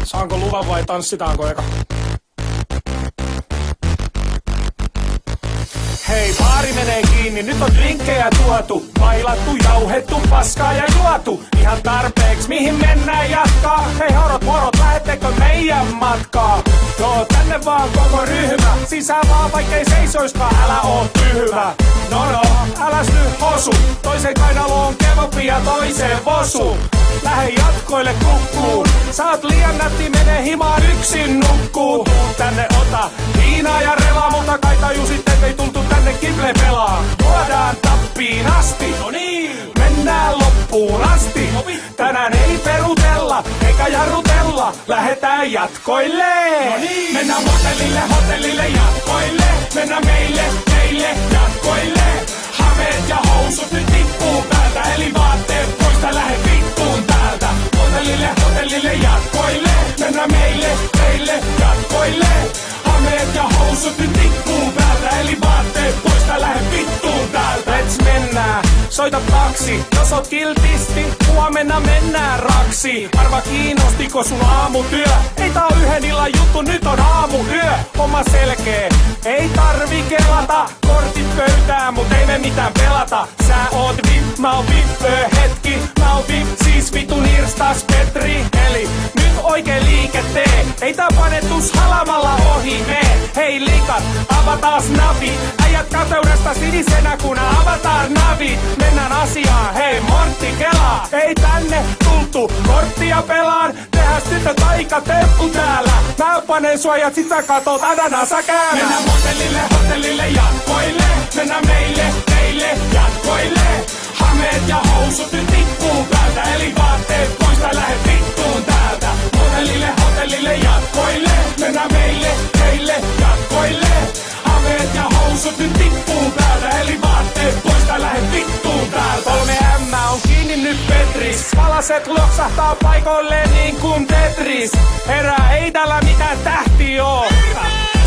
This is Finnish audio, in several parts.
Saanko luvan vai tanssitaanko eka? Hei, baari menee kiinni, nyt on drinkkejä tuotu. Bailattu, jauhettu, paskaa ja juotu. Ihan tarpeeks, mihin mennään jatkaa? Hei horot, morot, lähettekö meidän matkaa? Joo, tänne vaan koko ryhmä. Sisään vaan, vaikkei seisoiskaan, älä oo tyhmä. No, äläs nyt hosu. Toiseen kainaloon kevoppi ja toiseen vosu. Lähde jatkoille kukkuun. Sä oot liian nätti, mene himaan yksin nukkuu. Tuu tänne, ota viinaa ja relaa, mutta kai tajusit, ettei tultu tänne kiple pelaa. Tuodaan tappiin asti, no niin, mennään loppuun asti. Tänään ei perutella, eikä jarrutella, lähetään jatkoille. No niin. Mennään hotellille jatkoille. Mennään meille jatkoille. Hameet ja housut nyt tippuu päältä, eli vaatteet poista, lähde vittuun täältä. Hotellille jatkoille. Mennään meille jatkoille. Hameet ja housut nyt tippuu päältä, eli vaatteet poista, lähde vittuun täältä. Let's mennään, soita taksi, jos oot kiltisti, huomenna mennään raksi. Arva kiinnostiko sun aamutyö? Ei tää on yhden illan juttu, nyt on aamuyö. Homma selkee, ei tarvi kelata. Kortit pöytään, mut ei me mitään pelata. Sä oot VIP, mä oon VIP, hetki. Mä oon VIP, siis vitun hirstas Petri. Eli nyt oikein liike tee. Ei tää panetus halamalla ohi mee. Hei likat, avataas navi. Äijät kateudesta sinisenä kun avataan navi. Mennään asiaan, hei Mortti kelaa. Ei tänne tultu korttia pelaan. Tehäs tytöt aika temppu täällä. Mä panen suojat, sit sä katot ananasa käällä. Mennään hotellille jatkoille. Mennään meille jatkoille. Hameet ja housut nyt tippuu päältä, eli vaatteet poista, lähde vittuun täältä. Hotellille jatkoille. Mennään meille jatkoille. Hameet ja housut nyt tippuu päältä, eli vaatteet poista, lähde vittuun täältä. 3M on kiinni nyt Petris. Palaset loksahtaa paikoille niin kuin Tetris. Herää, ei tällä mitään tähti oo.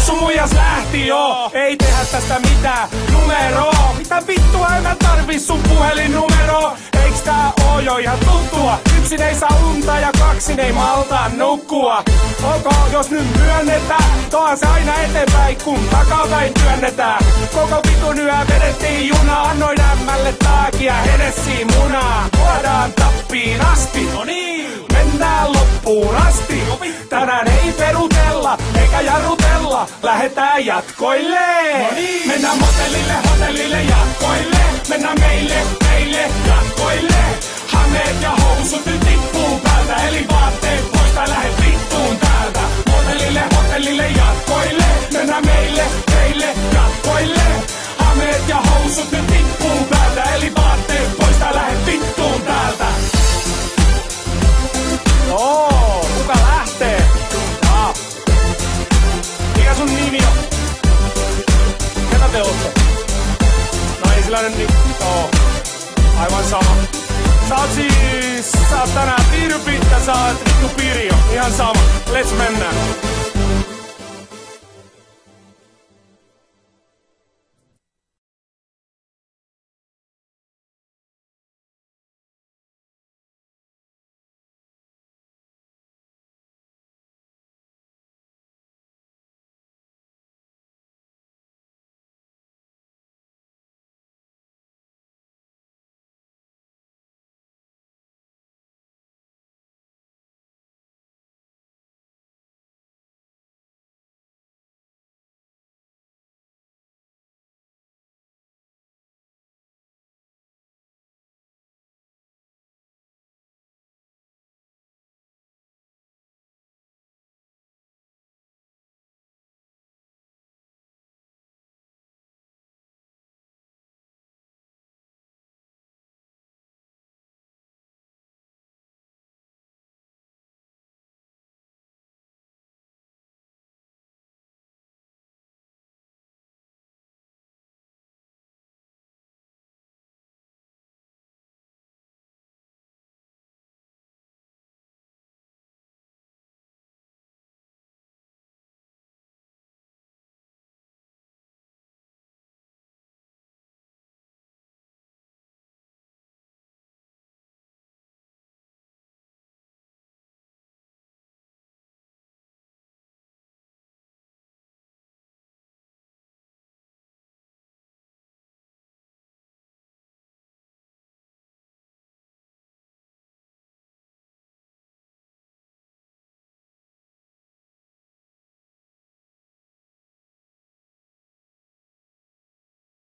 Sun muijas lähti joo, ei tehdä tästä mitään numeroa. Mitä vittua, en mä tarvi sun puhelinnumeroa. Eiks tää oo jo ihan tuttua? Yksin ei saa unta ja kaksin ei maltaa nukkua. Ok, jos nyt myönnetään, toa se aina eteenpäin kun takapäin työnnetään. Koko vitun yö vedettiin junaa, annoin ämmälle taakia Henessiin munaa. Tuodaan tappiin asti, no niin, mennään loppuun asti. Tänään ei perutella, eikä jarrutella, lähetään jatkoille. No niin. Mennään hotellille jatkoille. Mennään meille jatkoille. Hameet ja housut nyt tippuu päältä, eli vaatteet poista, lähde vittuun täältä. Hotellille jatkoille. Mennään meille jatkoille. Hameet ja housut nyt tippuu päältä, eli vaatteet poista, lähde vittuun täältä. Oo, kuka lähtee? Mikä sun nimi on? Ketä te ootte? No ei sillä nyt niin... Oo, aivan sama. Sä oot tänään Pirpi ja sä oot vittu Pirjo. Ihan sama. Let's mennään.